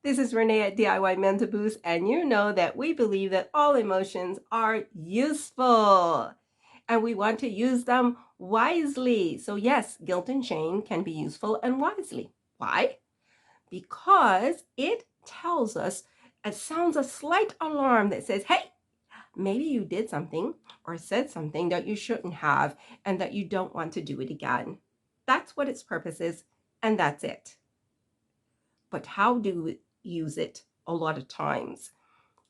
This is Renee at DIY Mental Boost, and you know that we believe that all emotions are useful and we want to use them wisely. So yes, guilt and shame can be useful and wisely. Why? Because it tells us, it sounds a slight alarm that says, hey, maybe you did something or said something that you shouldn't have and that you don't want to do it again. That's what its purpose is, and that's it. But how do we use it a lot of times?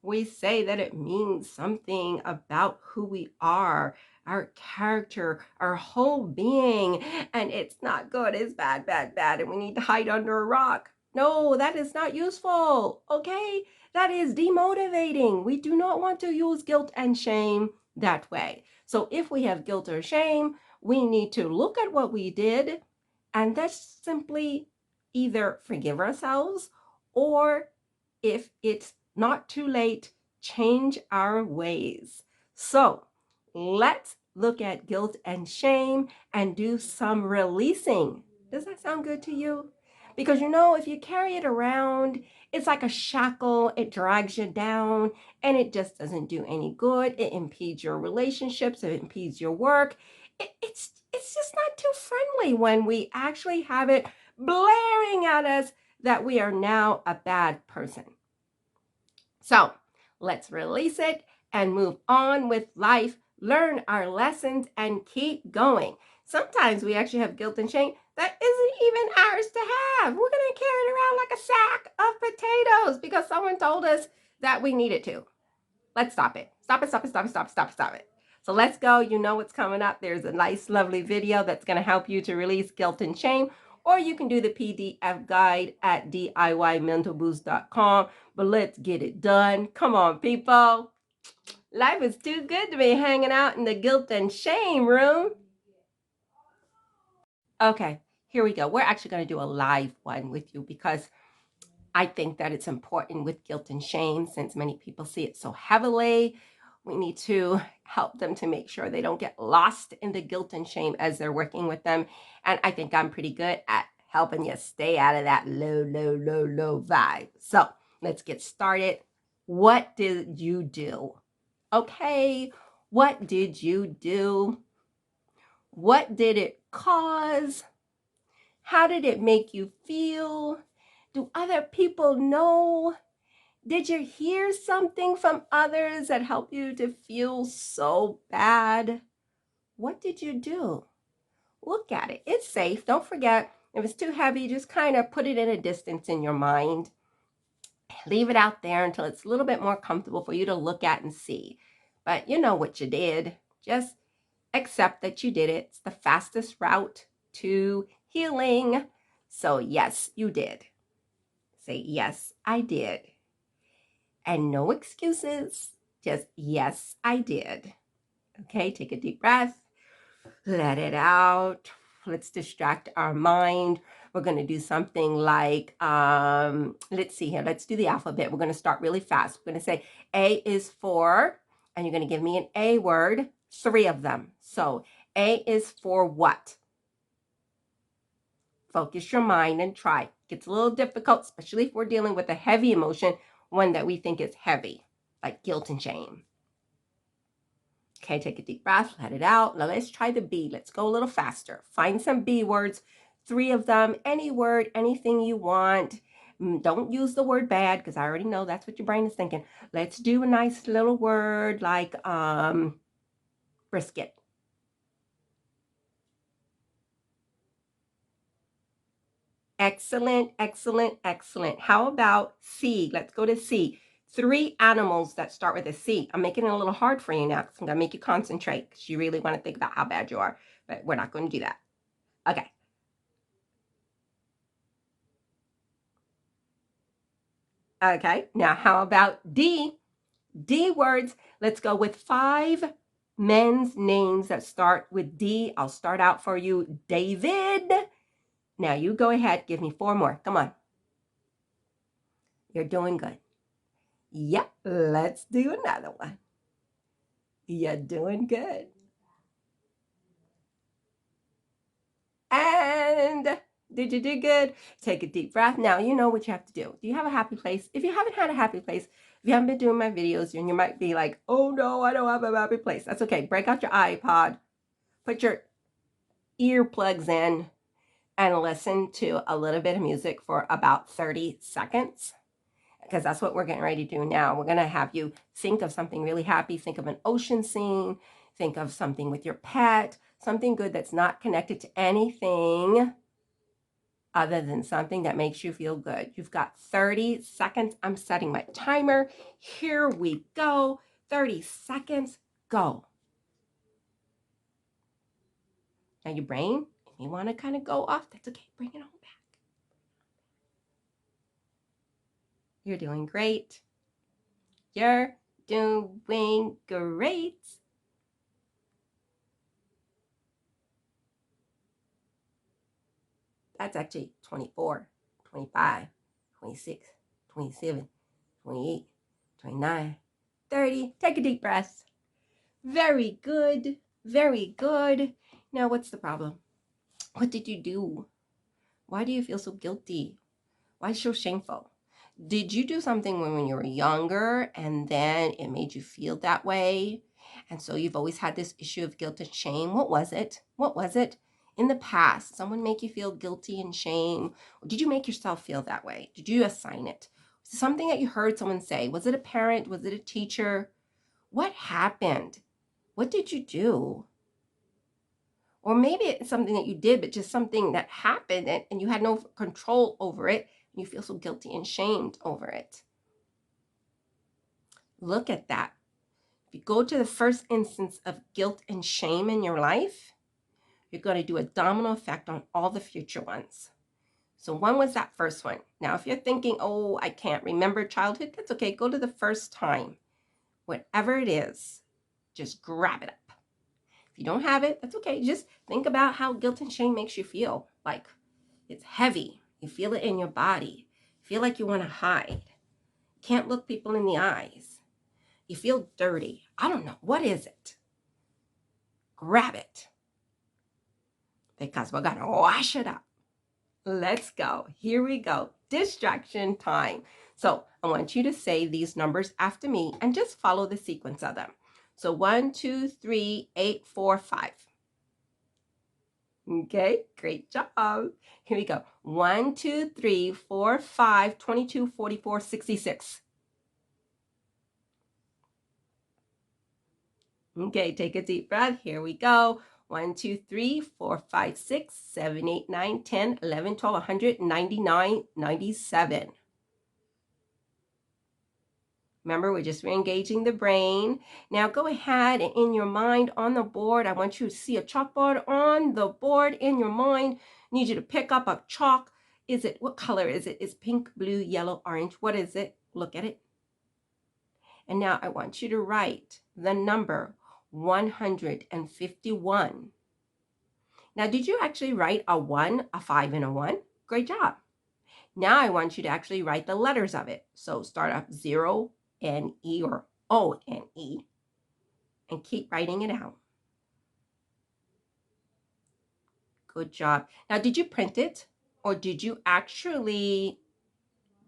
We say that it means something about who we are, our character, our whole being, and it's not good, it's bad, bad, bad, and we need to hide under a rock. No, that is not useful, okay? That is demotivating. We do not want to use guilt and shame that way. So if we have guilt or shame, we need to look at what we did and that's simply either forgive ourselves or if it's not too late, change our ways. So let's look at guilt and shame and do some releasing. Does that sound good to you? Because you know, if you carry it around, it's like a shackle. It drags you down and it just doesn't do any good. It impedes your relationships. It impedes your work. It's just not too friendly when we actually have it blaring at us that we are now a bad person. So let's release it and move on with life, learn our lessons, and keep going. Sometimes we actually have guilt and shame that isn't even ours to have. We're going to carry it around like a sack of potatoes because someone told us that we needed to. Let's stop it. Stop it, stop it, stop it, stop it, stop it, stop it. So let's go. You know what's coming up. There's a nice, lovely video that's going to help you to release guilt and shame. Or you can do the PDF guide at DIYmentalboost.com. But let's get it done. Come on, people. Life is too good to be hanging out in the guilt and shame room. Okay, here we go. We're actually going to do a live one with you because I think that it's important with guilt and shame since many people see it so heavily. We need to help them to make sure they don't get lost in the guilt and shame as they're working with them. And I think I'm pretty good at helping you stay out of that low, low, low, low vibe. So let's get started. What did you do? Okay, what did you do? What did it cause? How did it make you feel? Do other people know? Did you hear something from others that helped you to feel so bad? What did you do? Look at it. It's safe. Don't forget, if it's too heavy, just kind of put it in a distance in your mind. Leave it out there until it's a little bit more comfortable for you to look at and see. But you know what you did. Just accept that you did it. It's the fastest route to healing. So yes, you did. Say, yes, I did. And no excuses. Just, yes, I did. Okay, take a deep breath. Let it out. Let's distract our mind. We're going to do something like, let's see here. Let's do the alphabet. We're going to start really fast. We're going to say A is for, and you're going to give me an A word, 3 of them. So A is for what? Focus your mind and try. It gets a little difficult, especially if we're dealing with a heavy emotion, one that we think is heavy, like guilt and shame. Okay, take a deep breath, let it out. Now let's try the B. Let's go a little faster. Find some B words, 3 of them, any word, anything you want. Don't use the word bad because I already know that's what your brain is thinking. Let's do a nice little word like brisket. Excellent, excellent, excellent. How about C? Let's go to C. 3 animals that start with a C. I'm making it a little hard for you now because I'm going to make you concentrate because you really want to think about how bad you are, but we're not going to do that. Okay. Okay, now how about D? D words. Let's go with 5 men's names that start with D. I'll start out for you. David. Now you go ahead. Give me 4 more. Come on. You're doing good. Yep, let's do another one. You're doing good. And Did you do good? Take a deep breath. Now you know what you have to do. Do you have a happy place? If you haven't had a happy place, if you haven't been doing my videos, and you might be like, oh no, I don't have a happy place. That's okay. Break out your iPod, put your earplugs in, and listen to a little bit of music for about 30 seconds. Because that's what we're getting ready to do now. We're going to have you think of something really happy. Think of an ocean scene. Think of something with your pet. Something good that's not connected to anything other than something that makes you feel good. You've got 30 seconds. I'm setting my timer. Here we go. 30 seconds. Go. Now your brain, if you want to kind of go off, that's okay. Bring it on back. You're doing great. You're doing great. That's actually 24, 25, 26, 27, 28, 29, 30. Take a deep breath. Very good. Very good. Now, what's the problem? What did you do? Why do you feel so guilty? Why so shameful? Did you do something when you were younger and then it made you feel that way? And so you've always had this issue of guilt and shame. What was it? What was it? In the past, someone make you feel guilty and shame? Or did you make yourself feel that way? Did you assign it? Was it something that you heard someone say? Was it a parent? Was it a teacher? What happened? What did you do? Or maybe it's something that you did, but just something that happened and you had no control over it. And you feel so guilty and shamed over it. Look at that. If you go to the first instance of guilt and shame in your life, you're going to do a domino effect on all the future ones. So when was that first one? Now, if you're thinking, oh, I can't remember childhood, that's okay. Go to the first time. Whatever it is, just grab it up. If you don't have it, that's okay. Just think about how guilt and shame makes you feel. Like it's heavy. You feel it in your body. You feel like you want to hide. Can't look people in the eyes. You feel dirty. I don't know. What is it? Grab it. Because we're going to wash it up. Let's go. Here we go. Distraction time. So I want you to say these numbers after me and just follow the sequence of them. So 1, 2, 3, 8, 4, 5. Okay, great job. Here we go. 1, 2, 3, 4, 5, 22, 44, 66. Okay, take a deep breath. Here we go. 1, 2, 3, 4, 5, 6, 7, 8, 9, 10, 11, 12, 199, 97. Remember, we're just re-engaging the brain. Now go ahead and in your mind on the board, I want you to see a chalkboard on the board in your mind. I need you to pick up a chalk. What color is it? Is pink, blue, yellow, orange? What is it? Look at it. And now I want you to write the number 151. Now, did you actually write a 1, a 5, and a 1? Great job. Now I want you to actually write the letters of it. So start off 0, N-E, or O-N-E, and keep writing it out. Good job. Now, did you print it, or did you actually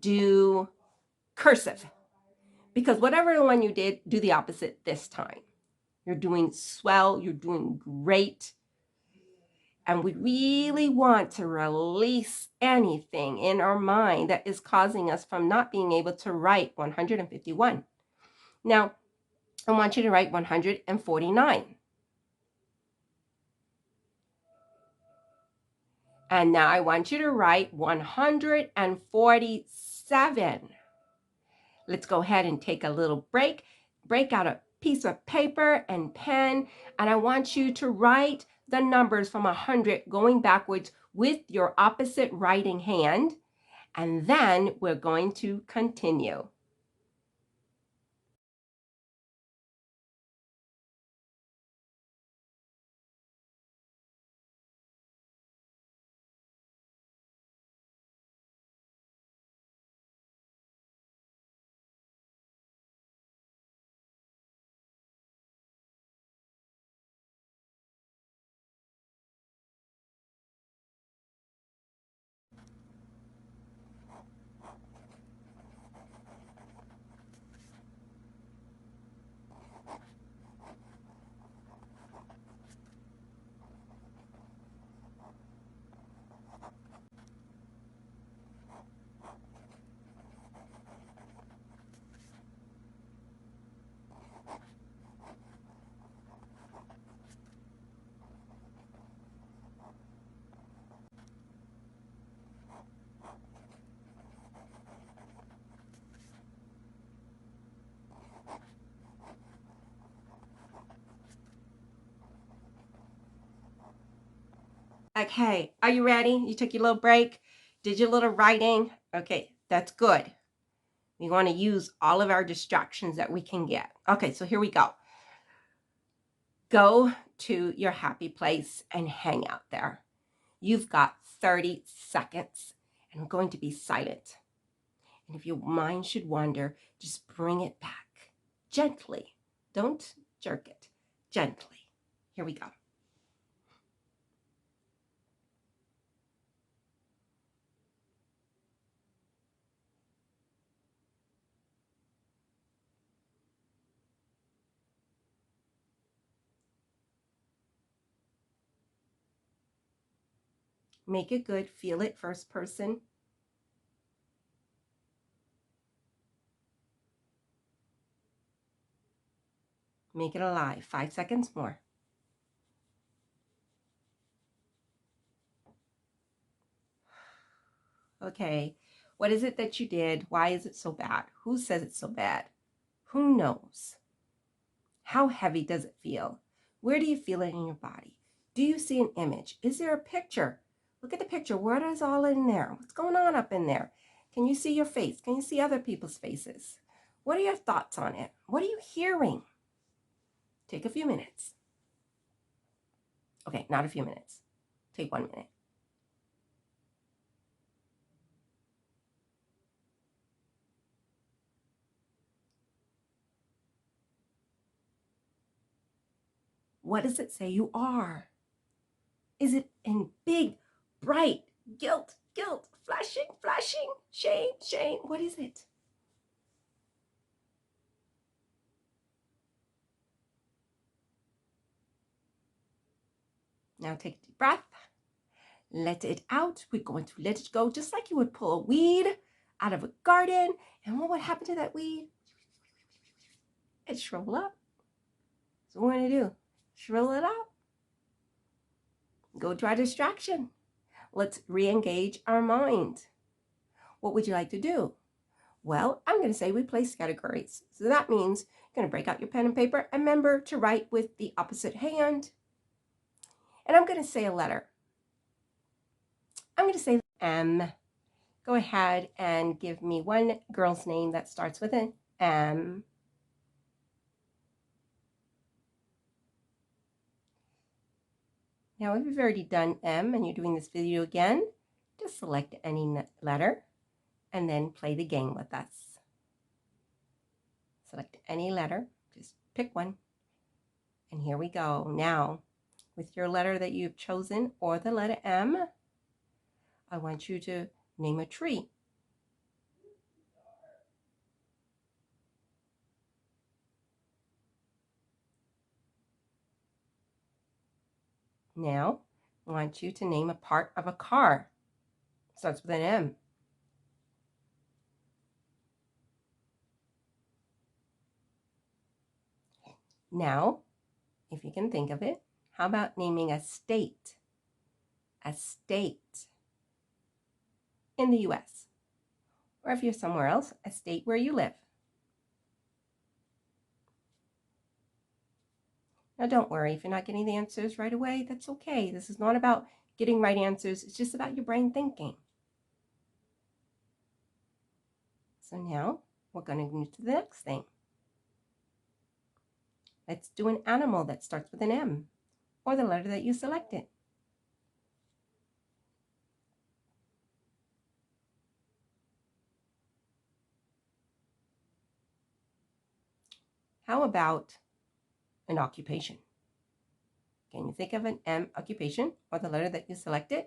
do cursive? Because whatever one you did, do the opposite this time. You're doing swell. You're doing great. And we really want to release anything in our mind that is causing us from not being able to write 151. Now, I want you to write 149. And now I want you to write 147. Let's go ahead and take a little break. Break out a piece of paper and pen, and I want you to write the numbers from 100 going backwards with your opposite writing hand, and then we're going to continue. Okay, are you ready? You took your little break, did your little writing. Okay, that's good. We want to use all of our distractions that we can get. Okay, so here we go. Go to your happy place and hang out there. You've got 30 seconds, and I'm going to be silent. And if your mind should wander, just bring it back gently. Don't jerk it, gently. Here we go. Make it good. Feel it first person. Make it alive. 5 seconds more. Okay, what is it that you did? Why is it so bad? Who says it's so bad? Who knows? How heavy does it feel? Where do you feel it in your body? Do you see an image? Is there a picture? Look at the picture. What is all in there? What's going on up in there? Can you see your face? Can you see other people's faces? What are your thoughts on it? What are you hearing? Take a few minutes. Okay, not a few minutes. Take 1 minute. What does it say you are? Is it in big, bright, guilt, guilt, flashing, flashing, shame, shame? What is it? Now take a deep breath. Let it out. We're going to let it go just like you would pull a weed out of a garden. And what would happen to that weed? It'd shrivel up. So what we're going to do, shrivel it up. Go to our distraction. Let's re-engage our mind. What would you like to do? Well, I'm going to say we place categories. So that means you're going to break out your pen and paper and remember to write with the opposite hand. And I'm going to say a letter. I'm going to say M. Go ahead and give me one girl's name that starts with an M. Now, if you've already done M and you're doing this video again, just select any letter and then play the game with us. Select any letter, just pick one. And here we go. Now, with your letter that you've chosen or the letter M, I want you to name a tree. Now, I want you to name a part of a car. Starts with an M. Now, if you can think of it, how about naming a state? A state in the US. Or if you're somewhere else, a state where you live. Now, don't worry if you're not getting the answers right away. That's okay. This is not about getting right answers. It's just about your brain thinking. So now we're going to move to the next thing. Let's do an animal that starts with an M or the letter that you selected. How about an occupation? Can you think of an M occupation or the letter that you selected?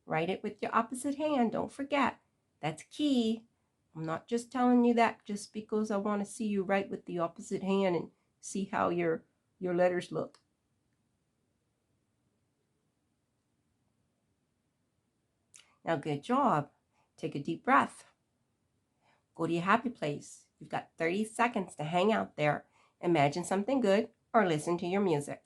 Write it with your opposite hand. Don't forget. That's key. I'm not just telling you that just because I want to see you write with the opposite hand and see how your letters look. Now, good job. Take a deep breath. Go to your happy place. You've got 30 seconds to hang out there. Imagine something good or listen to your music.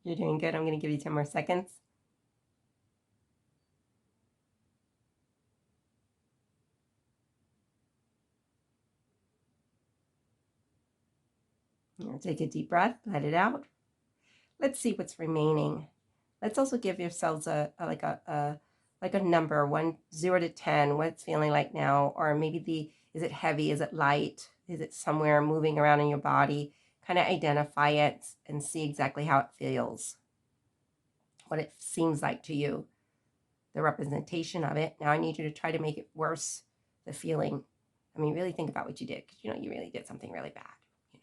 You're doing good. I'm going to give you 10 more seconds. Take a deep breath, let it out. Let's see what's remaining. Let's also give yourselves a number, 0 to 10, what it's feeling like now, or maybe is it heavy, is it light, is it somewhere moving around in your body? Kind of identify it and see exactly how it feels, what it seems like to you, the representation of it. Now I need you to try to make it worse, the feeling. I mean, really think about what you did, because you really did something really bad. You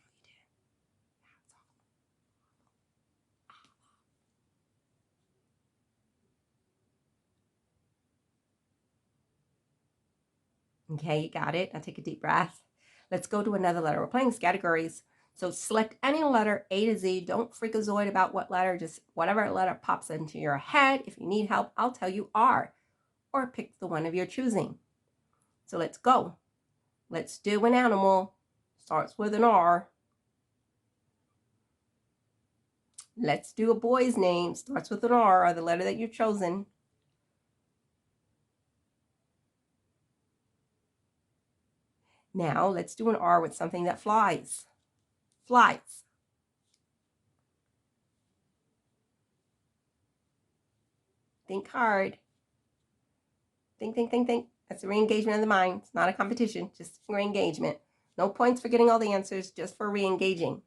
did. Okay, you got it. Now take a deep breath. Let's go to another letter. We're playing categories. So select any letter, A to Z. Don't freakazoid about what letter, just whatever letter pops into your head. If you need help, I'll tell you R, or pick the one of your choosing. So let's go. Let's do an animal. Starts with an R. Let's do a boy's name. Starts with an R, or the letter that you've chosen. Now let's do an R with something that flies. Flies. Think hard. Think, think, think, think. That's a re-engagement of the mind. It's not a competition, just re-engagement. No points for getting all the answers, just for re-engaging.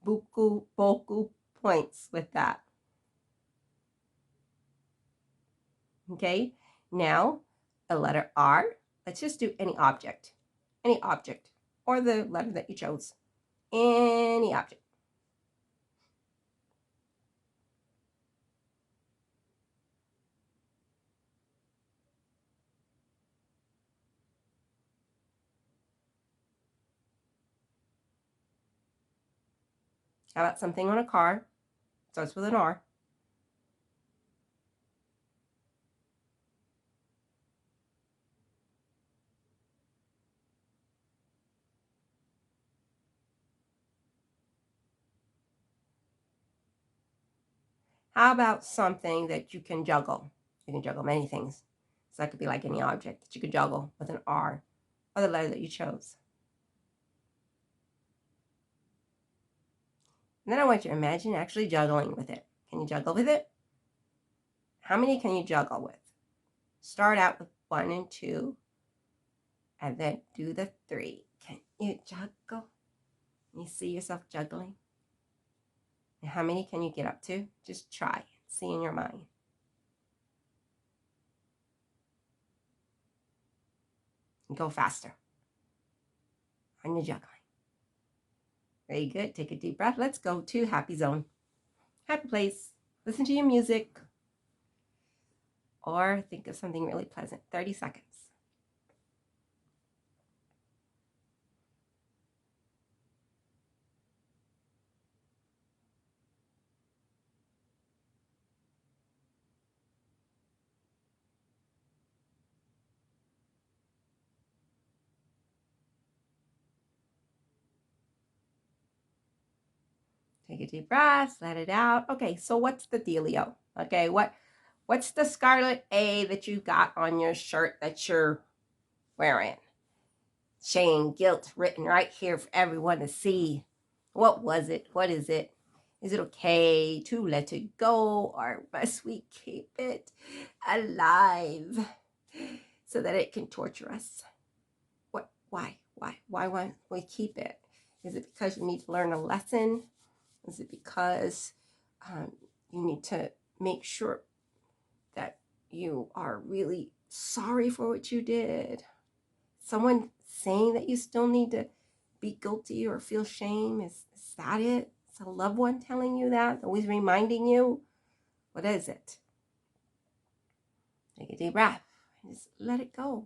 Buku, boku points with that. Okay, now a letter R. Let's just do any object, or the letter that you chose. Any object. How about something on a car? Starts with an R. How about something that you can juggle? You can juggle many things. So that could be like any object that you could juggle with an R, or the letter that you chose. And then I want you to imagine actually juggling with it. Can you juggle with it? How many can you juggle with? Start out with 1 and 2, and then do the 3. Can you juggle? You see yourself juggling? And how many can you get up to? Just try. See in your mind. And go faster on your juggling. Very good. Take a deep breath. Let's go to happy zone. Happy place. Listen to your music. Or think of something really pleasant. 30 seconds. Take a deep breath, let it out. Okay, so what's the dealio? Okay, what's the scarlet A that you got on your shirt that you're wearing? Shame, guilt written right here for everyone to see. What was it? What is it? Is it okay to let it go, or must we keep it alive so that it can torture us? What? Why won't we keep it? Is it because you need to learn a lesson? Is it because you need to make sure that you are really sorry for what you did? Someone saying that you still need to be guilty or feel shame? Is that it? Is a loved one telling you that? Always reminding you? What is it? Take a deep breath and just let it go.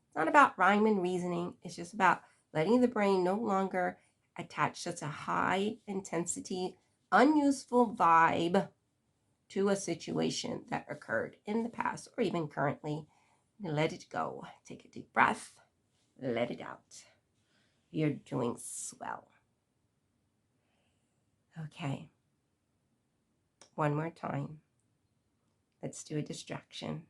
It's not about rhyme and reasoning. It's just about letting the brain no longer attach such a high intensity, unuseful vibe to a situation that occurred in the past or even currently. Let it go. Take a deep breath. Let it out. You're doing swell. Okay. one more time. Let's do a distraction.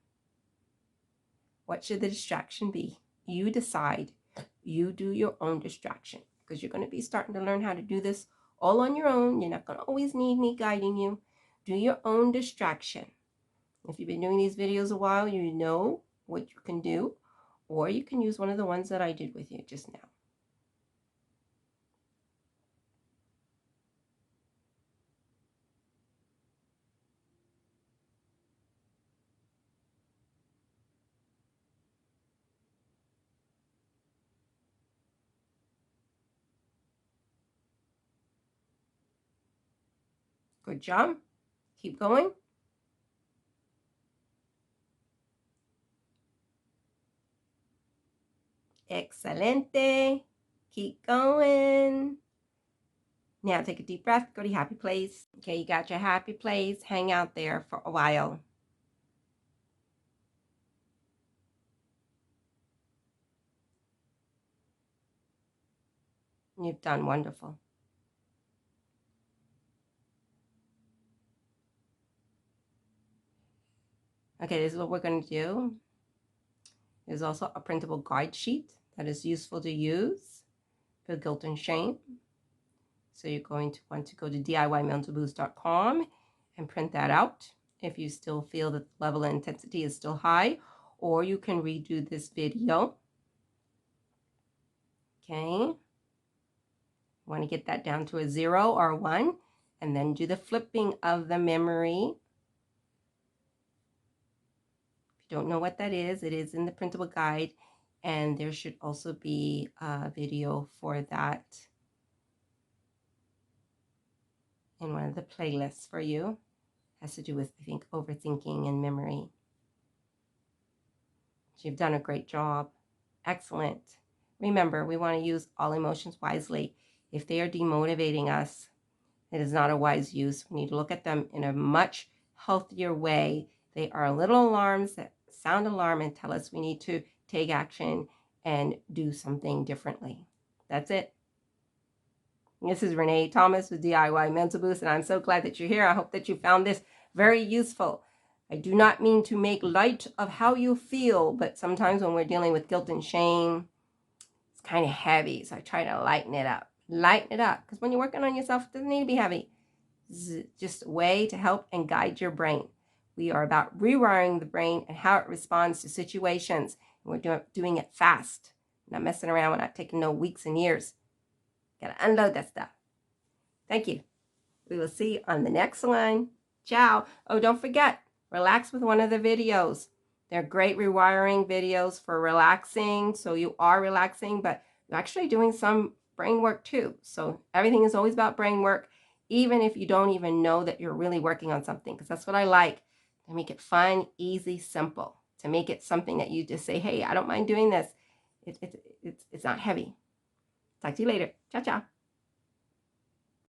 What should the distraction be? You decide. You do your own distraction, because you're going to be starting to learn how to do this all on your own. You're not going to always need me guiding you. Do your own distraction. If you've been doing these videos a while, you know what you can do, or you can use one of the ones that I did with you just now. Good job. Keep going. Excelente. Keep going. Now take a deep breath. Go to your happy place. Okay, you got your happy place. Hang out there for a while. You've done wonderful. Okay, this is what we're going to do. There's also a printable guide sheet that is useful to use for guilt and shame. So you're going to want to go to DIYmentalboost.com and print that out if you still feel that the level of intensity is still high, or you can redo this video. Okay. Want to get that down to a 0 or a 1, and then do the flipping of the memory. If you don't know what that is, it is in the printable guide, and there should also be a video for that in one of the playlists for you. It has to do with, I think, overthinking and memory. So you've done a great job. Excellent. Remember, we want to use all emotions wisely. If they are demotivating us, it is not a wise use. We need to look at them in a much healthier way. They are little alarms that sound alarm and tell us we need to take action and do something differently. That's it. This is Renee Thomas with DIY Mental Boost, and I'm so glad that you're here. I hope that you found this very useful. I do not mean to make light of how you feel, but sometimes when we're dealing with guilt and shame, it's kind of heavy. So I try to lighten it up. Lighten it up, because when you're working on yourself, it doesn't need to be heavy. It's just a way to help and guide your brain. We are about rewiring the brain and how it responds to situations. And we're doing it fast. Not messing around. We're not taking no weeks and years. Got to unload that stuff. Thank you. We will see you on the next one. Ciao. Oh, don't forget, relax with one of the videos. They're great rewiring videos for relaxing. So you are relaxing, but you're actually doing some brain work too. So everything is always about brain work, even if you don't even know that you're really working on something, because that's what I like, to make it fun, easy, simple, to make it something that you just say, hey, I don't mind doing this. It's not heavy. Talk to you later. Ciao, ciao.